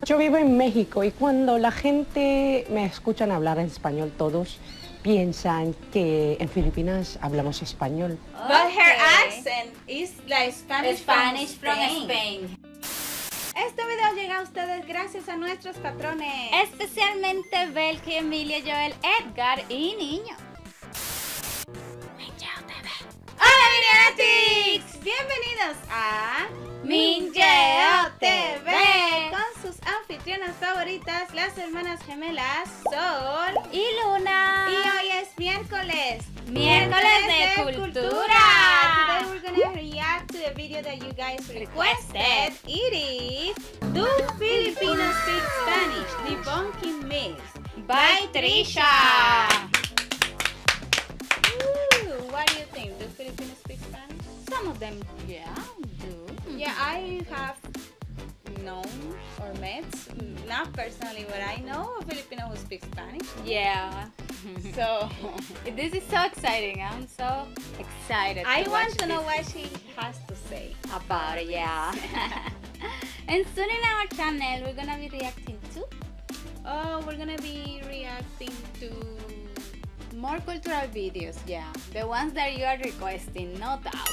Yo vivo en México y cuando la gente me escuchan hablar en español, todos piensan que en Filipinas hablamos español. But her accent is like Spanish from Spain. Este video llega a ustedes gracias a nuestros patrones, especialmente Belki, Emilia, Joel, Edgar y Niño. Minyeo TV. ¡Hola, Minyeo! Bienvenidos a Minyeo TV con sus anfitrionas favoritas, las hermanas gemelas Sol y Luna. Y hoy es miércoles de cultura. Today we're gonna react to the video that you guys requested. It is Do Filipinos Speak Spanish? Debunking Myths by Trisha. What do you think? Do Filipinos speak Spanish? Some of them, yeah, do. Yeah, I have known or met, not personally, but I know a Filipino who speaks Spanish. Yeah. So this is so exciting. I'm so excited. I want to know what she has to say about it. Yeah. And soon in our channel, we're gonna be reacting to. Oh, we're gonna be reacting to more cultural videos. Yeah, the ones that you are requesting, no doubt.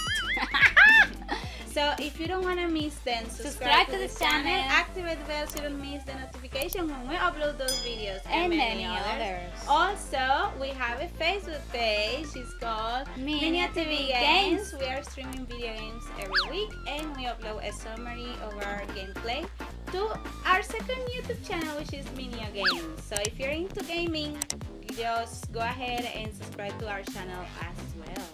So if you don't want to miss them, subscribe to this channel, activate the bell so you don't miss the notification when we upload those videos and many others. Also, we have a Facebook page. It's called Minyeo TV Games. We are streaming video games every week and we upload a summary of our gameplay to our second YouTube channel, which is Minyeo Games. So if you're into gaming, just go ahead and subscribe to our channel as well.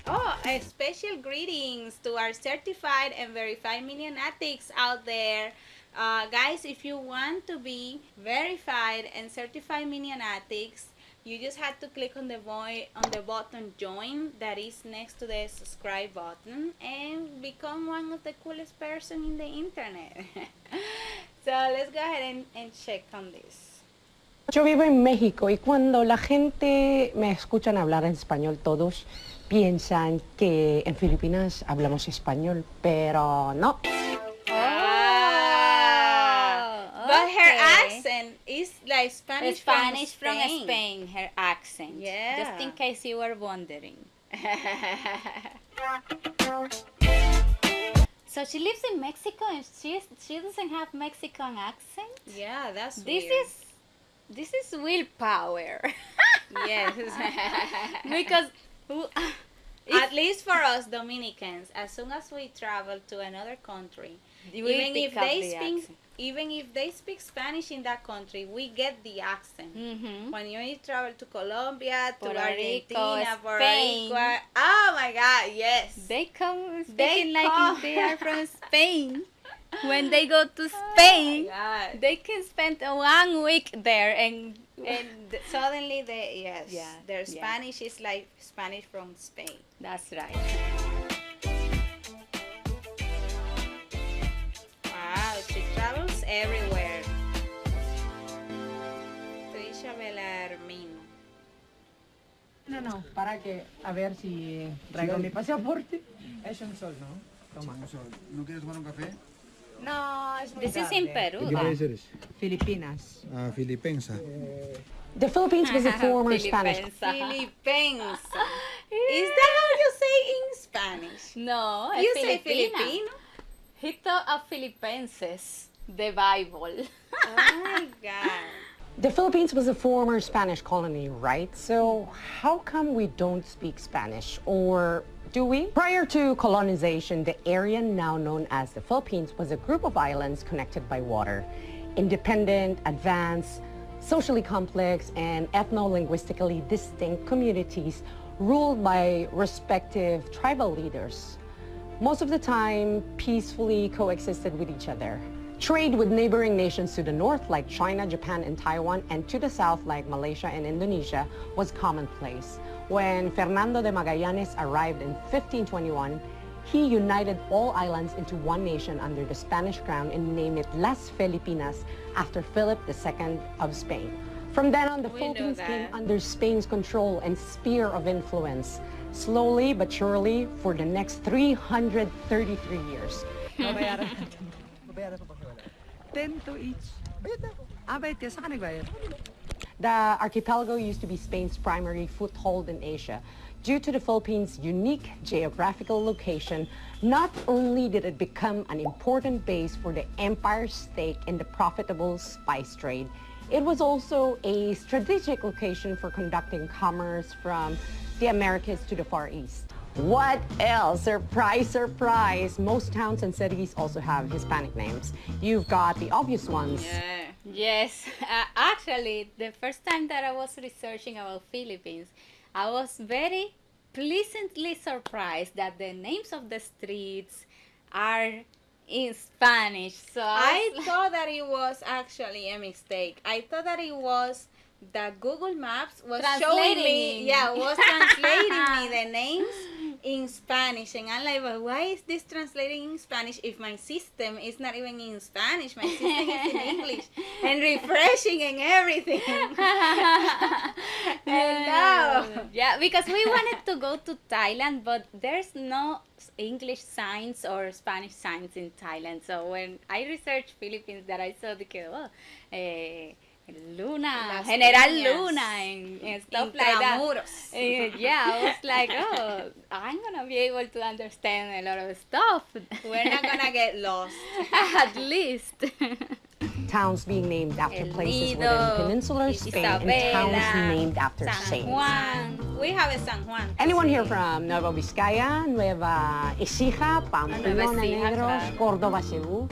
Oh, a special greetings to our certified and verified Minyonatics out there. Guys, if you want to be verified and certified Minyonatics, you just have to click on the button join that is next to the subscribe button and become one of the coolest person in the internet. So let's go ahead and check on this. Yo vivo en México y cuando la gente me escuchan hablar en español, todos piensan que en Filipinas hablamos español, pero no. But her accent is like Spanish from Spain. Her accent. Yeah. Just in case you were wondering. So she lives in Mexico and she doesn't have Mexican accent? Yeah, that's weird. This is willpower. Yes. Because at least for us Dominicans, as soon as we travel to another country, even if they speak Spanish in that country, we get the accent. When you travel to Colombia, to Argentina, Puerto Rico, oh my God, yes, they come speaking like they are from Spain. When they go to Spain, they can spend 1 week there and suddenly their Spanish is like Spanish from Spain. That's right. Wow, she travels everywhere. Trisha Belarmino. No, para que a ver si traigo mi pasaporte. Es un sol, ¿no? Toma. ¿No quieres tomar un café? No, es muy This is in Peru. ¿De qué país eres? Filipinas. Ah, filipensa. The Philippines was a former Spanish. Filipensa. Is that how you say in Spanish? No, you say Filipino. He thought of Filipenses, the Bible. Oh my God. The Philippines was a former Spanish colony, right? So how come we don't speak Spanish, or do we? Prior to colonization, the area now known as the Philippines was a group of islands connected by water. Independent, advanced, socially complex, and ethno-linguistically distinct communities ruled by respective tribal leaders. Most of the time, peacefully coexisted with each other. Trade with neighboring nations to the north like China, Japan, and Taiwan, and to the south like Malaysia and Indonesia was commonplace. When Fernando de Magallanes arrived in 1521, he united all islands into one nation under the Spanish crown and named it Las Filipinas after Philip II of Spain. From then on, the Philippines came under Spain's control and sphere of influence, slowly but surely for the next 333 years. 10 to each. Bayad ka. Saan ka nagbayad? The archipelago used to be Spain's primary foothold in Asia. Due to the Philippines' unique geographical location, not only did it become an important base for the empire's stake in the profitable spice trade, it was also a strategic location for conducting commerce from the Americas to the Far East. What else? Surprise, surprise! Most towns and cities also have Hispanic names. You've got the obvious ones. Yeah. Yes, actually, the first time that I was researching about Philippines, I was very pleasantly surprised that the names of the streets are in Spanish. So I thought that it was actually a mistake. I thought that it was that Google Maps was showing me, was translating me the names in Spanish, and I'm like, but why is this translating in Spanish if my system is not even in Spanish? My system is in English and refreshing and everything. And now, yeah, because we wanted to go to Thailand, but there's no English signs or Spanish signs in Thailand. So when I researched Philippines, that I saw Luna, General Luna, and stuff like that. Yeah, I was like, oh, I'm gonna be able to understand a lot of stuff. We're not gonna get lost. At least. Towns being named after El places Nido, within peninsular Spain, and towns named after San saints. Juan. We have a San Juan. Anyone here from Nueva Vizcaya, Nueva Ecija, Pamplona Negros, Córdoba, Cebu?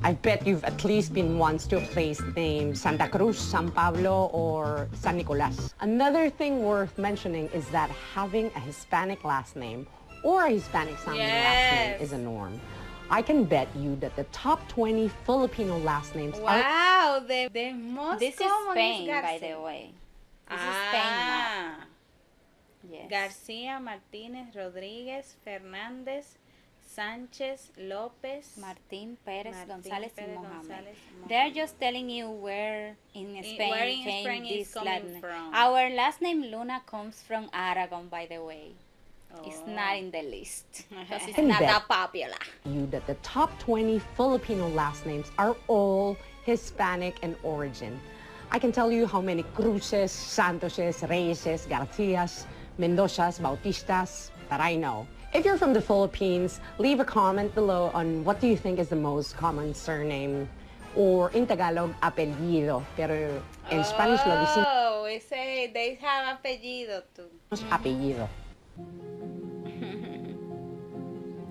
I bet you've at least been once to a place named Santa Cruz, San Pablo, or San Nicolas. Another thing worth mentioning is that having a Hispanic last name or a Hispanic sounding last name is a norm. I can bet you that the top 20 Filipino last names are... Wow, the most This is common Spain, is by the way. This is Spain now. Yes. Garcia, Martinez, Rodriguez, Fernandez, Sanchez, Lopez, Martin, Perez, Gonzalez, and Mohammed. Gonzalez, They're just telling you where in Spain where in came Spain this it's coming last name. from. Our last name Luna comes from Aragon, by the way. It's Oh. not in the list because it's can not bet that popular. you that the top 20 Filipino last names are all Hispanic in origin. I can tell you how many Cruces, Santoses, Reyes, Garcias, Mendozas, Bautistas that I know. If you're from the Philippines, leave a comment below on what do you think is the most common surname, or in Tagalog, apellido. Pero in Spanish lo decimos Oh, we say they have apellido too. apellido.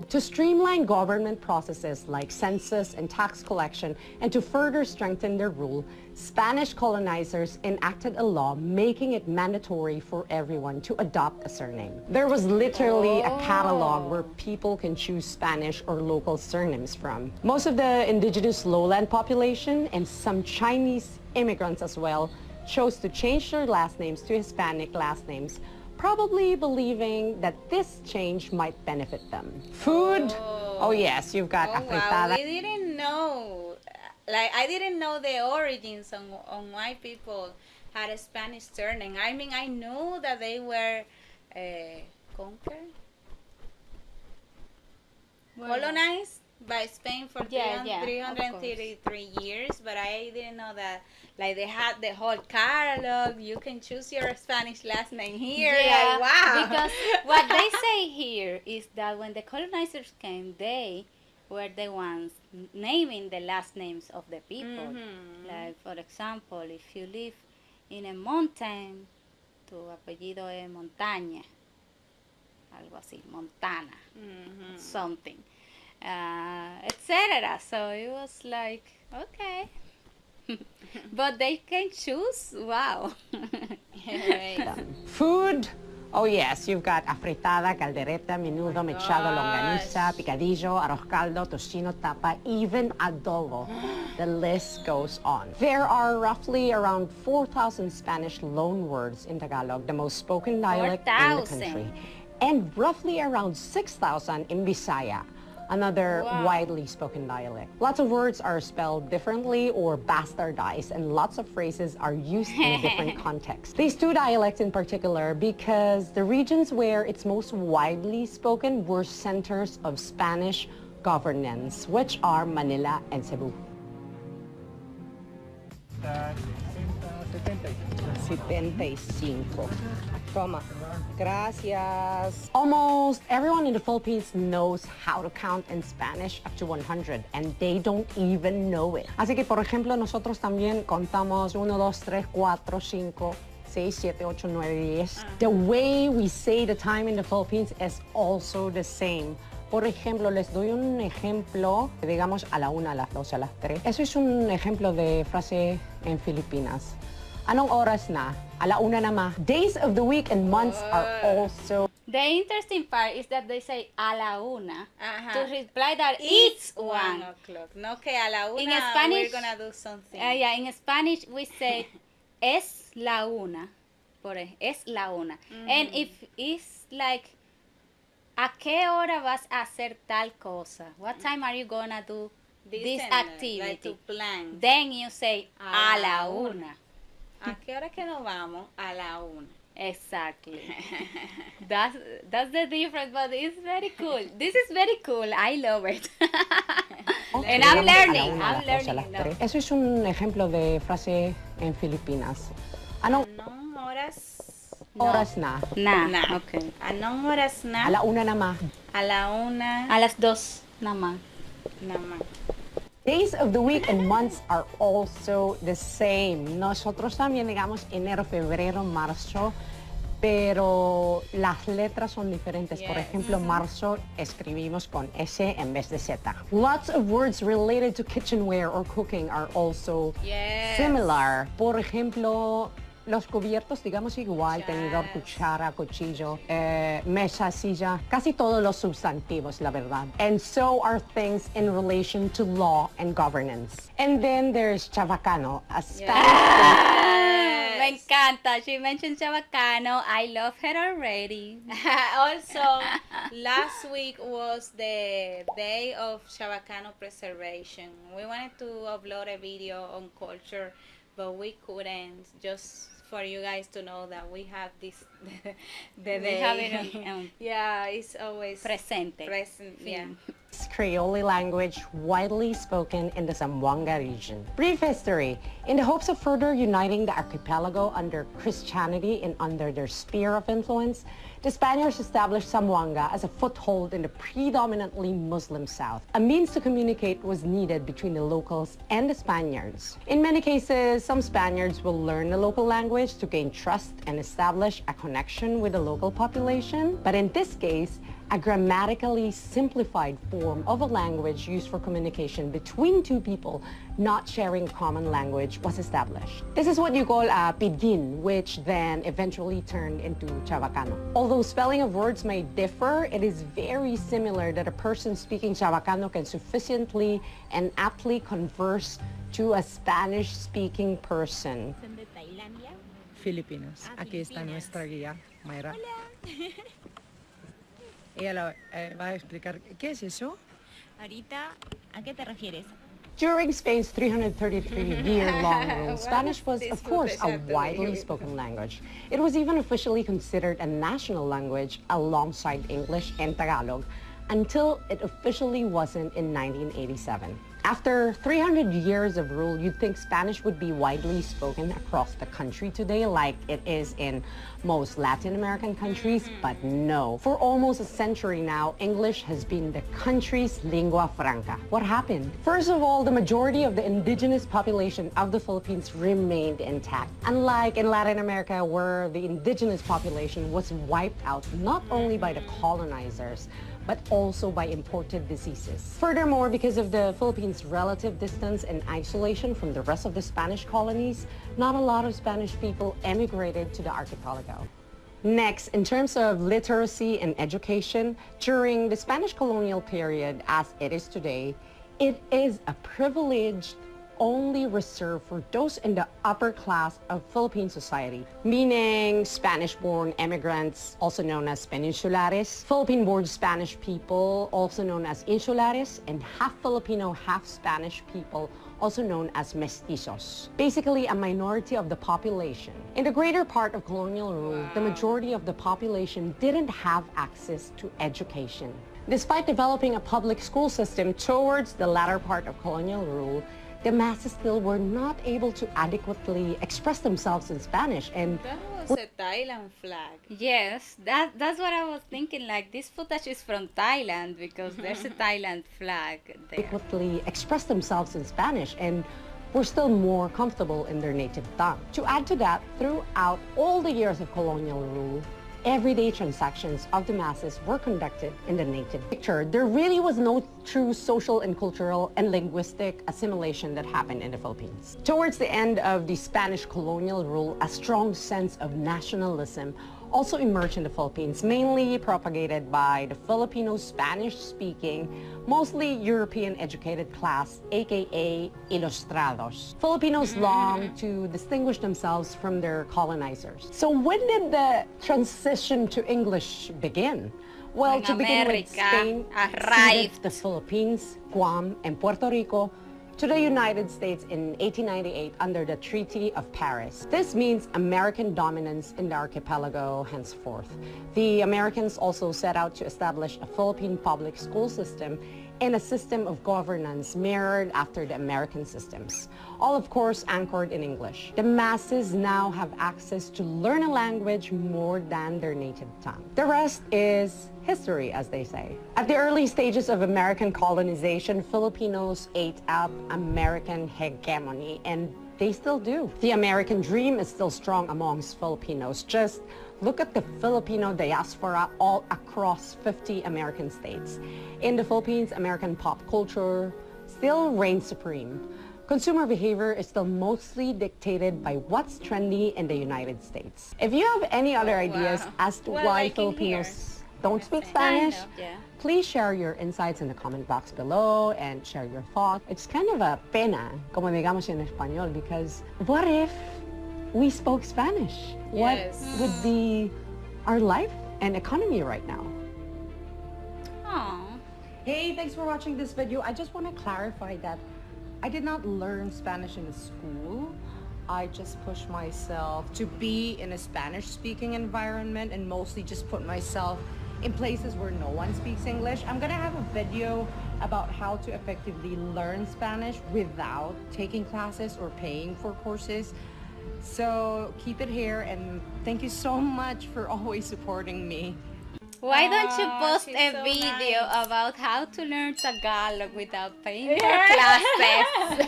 To streamline government processes like census and tax collection, and to further strengthen their rule, Spanish colonizers enacted a law making it mandatory for everyone to adopt a surname. There was literally a catalog where people can choose Spanish or local surnames from. Most of the indigenous lowland population and some Chinese immigrants as well chose to change their last names to Hispanic last names, probably believing that this change might benefit them. Food? Oh yes, you've got afritada. Wow, we didn't know. Like, I didn't know the origins on why people had a Spanish surname. I mean, I knew that they were conquered, colonized by Spain for 333 years, but I didn't know that, like, they had the whole catalog. You can choose your Spanish last name here. Yeah, like, wow. because what they say here is that when the colonizers came, they were the ones naming the last names of the people. Like, for example, if you live in a mountain, tu apellido es Montaña, algo así, Montana, something, etc. So it was like, okay. But they can choose, wow. Food? Oh yes, you've got afritada, caldereta, menudo, mechado, longaniza, picadillo, arroz caldo, tocino, tapa, even adobo. The list goes on. There are roughly around 4,000 Spanish loanwords in Tagalog, the most spoken dialect in the country, and roughly around 6,000 in Bisaya, another widely spoken dialect. Lots of words are spelled differently or bastardized, and lots of phrases are used in a different context. These two dialects in particular, because the regions where it's most widely spoken were centers of Spanish governance, which are Manila and Cebu. 75. Toma. Gracias. Almost everyone in the Philippines knows how to count in Spanish up to 100, and they don't even know it. Así que, por ejemplo, nosotros también contamos 1, 2, 3, 4, 5, 6, 7, 8, 9, 10. The way we say the time in the Philippines is also the same. Por ejemplo, les doy un ejemplo, digamos a la 1, a las 12, a las 3. Eso es un ejemplo de frase en Filipinas. Anong oras na? A la 1 na ma. Days of the week and months are also... The interesting part is that they say a la una to reply that it's 1 o'clock. No que a la 1 in Spanish, we're gonna do something. Yeah, in Spanish we say es la una. Es la una. And if it's like, ¿a qué hora vas a hacer tal cosa? What time are you gonna do this activity? Like to plan. Then you say a la una. ¿A qué hora que nos vamos? A la 1. Exactly. That's the difference, but it's very cool. This is very cool. I love it. And I'm learning. Eso es un ejemplo de frase en Filipinas. Anong oras na? Na. Okay. Anong oras na? A la 1 na ma. A la 1. A las 2 naman. Days of the week and months are also the same. Nosotros también digamos enero, febrero, marzo, pero las letras son diferentes. Por ejemplo, marzo escribimos con S en vez de Z. Lots of words related to kitchenware or cooking are also similar. Por ejemplo, los cubiertos, digamos igual, tenedor, cuchara, cuchillo, mesa, silla, casi todos los sustantivos, la verdad. And so are things in relation to law and governance. And then there's Chavacano, a Spanish. Me encanta. She mentioned Chavacano. I love her already. Also, last week was the day of Chavacano preservation. We wanted to upload a video on culture, but we couldn't, just for you guys to know that we have this the day. Have it yeah, it's always present, yeah. It's Creole language widely spoken in the Zamboanga region. Brief history. In the hopes of further uniting the archipelago under Christianity and under their sphere of influence, the Spaniards established Zamboanga as a foothold in the predominantly Muslim South. A means to communicate was needed between the locals and the Spaniards. In many cases, some Spaniards will learn the local language to gain trust and establish a connection with the local population. But in this case, a grammatically simplified form of a language used for communication between two people not sharing common language was established. This is what you call a pidgin, which then eventually turned into Chavacano. Although spelling of words may differ, it is very similar that a person speaking Chavacano can sufficiently and aptly converse to a Spanish-speaking person. Filipinos. Aquí está nuestra guía, Mayra. Ella va a explicar, ¿qué es eso? Ahorita, ¿a qué te refieres? During Spain's 333-year-long rule, Spanish was, of course, a widely spoken language. It was even officially considered a national language alongside English and Tagalog until it officially wasn't in 1987. After 300 years of rule, you'd think Spanish would be widely spoken across the country today like it is in most Latin-American countries, but no. For almost a century now, English has been the country's lingua franca. What happened? First of all, the majority of the indigenous population of the Philippines remained intact. Unlike in Latin America, where the indigenous population was wiped out not only by the colonizers, but also by imported diseases. Furthermore, because of the Philippines' relative distance and isolation from the rest of the Spanish colonies, not a lot of Spanish people emigrated to the archipelago. Next, in terms of literacy and education, during the Spanish colonial period, as it is today, it is a privileged only reserved for those in the upper class of Philippine society, meaning Spanish-born immigrants, also known as Peninsulares, Philippine-born Spanish people, also known as Insulares, and half Filipino, half Spanish people, also known as mestizos, basically a minority of the population. In the greater part of colonial rule, the majority of the population didn't have access to education. Despite developing a public school system towards the latter part of colonial rule, the masses still were not able to adequately express themselves in Spanish, and That was a Thailand flag. Yes, that's what I was thinking. Like, this footage is from Thailand because there's a Thailand flag there. adequately express themselves in Spanish and were still more comfortable in their native tongue. To add to that, throughout all the years of colonial rule, everyday transactions of the masses were conducted in the native picture. There really was no true social and cultural and linguistic assimilation that happened in the Philippines. Towards the end of the Spanish colonial rule, a strong sense of nationalism also emerged in the Philippines, mainly propagated by the Filipino Spanish-speaking, mostly European-educated class, aka ilustrados. Filipinos long to distinguish themselves from their colonizers. So when did the transition to English begin? Well, When to begin with, America Spain arrived. ceded the Philippines, Guam, and Puerto Rico to the United States in 1898 under the Treaty of Paris. This means American dominance in the archipelago henceforth. The Americans also set out to establish a Philippine public school system and a system of governance mirrored after the American systems, all of course anchored in English. The masses now have access to learn a language more than their native tongue. The rest is history, as they say. At the early stages of American colonization, Filipinos ate up American hegemony, and they still do. The American dream is still strong amongst Filipinos. Just look at the Filipino diaspora all across 50 American states. In the Philippines, American pop culture still reigns supreme. Consumer behavior is still mostly dictated by what's trendy in the United States. If you have any other ideas as to Well, why like in Filipinos don't speak Spanish, Kind of, yeah. please share your insights in the comment box below and share your thoughts. It's kind of a pena, como digamos en español, because what if we spoke Spanish? Yes. What would be our life and economy right now? Aw. Hey, thanks for watching this video. I just want to clarify that I did not learn Spanish in a school. I just pushed myself to be in a Spanish-speaking environment and mostly just put myself in places where no one speaks English. I'm gonna have a video about how to effectively learn Spanish without taking classes or paying for courses. So keep it here, and thank you so much for always supporting me. Why don't you post she's a so video nice. about how to learn Tagalog without paying for classes?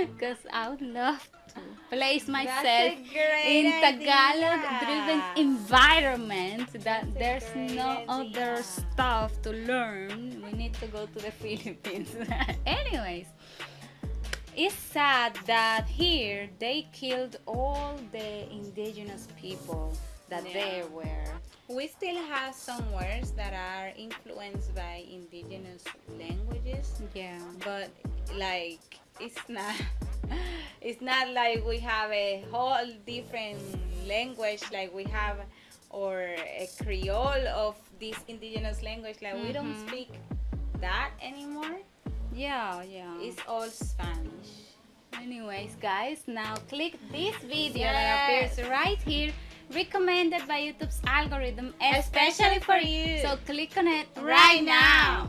Because I would love to place myself great in Tagalog-driven idea. environment that there's great no idea. other stuff to learn. We need to go to the Philippines. Anyways, it's sad that here they killed all the indigenous people that Yeah. there were. We still have some words that are influenced by indigenous languages, Yeah. but like it's not like we have a whole different language like we have, or a Creole of this indigenous language. Like we don't speak that anymore. Yeah. It's all Spanish. Anyways, guys, now click this video Yes. that appears right here, recommended by YouTube's algorithm, Especially for you. So click on it right now.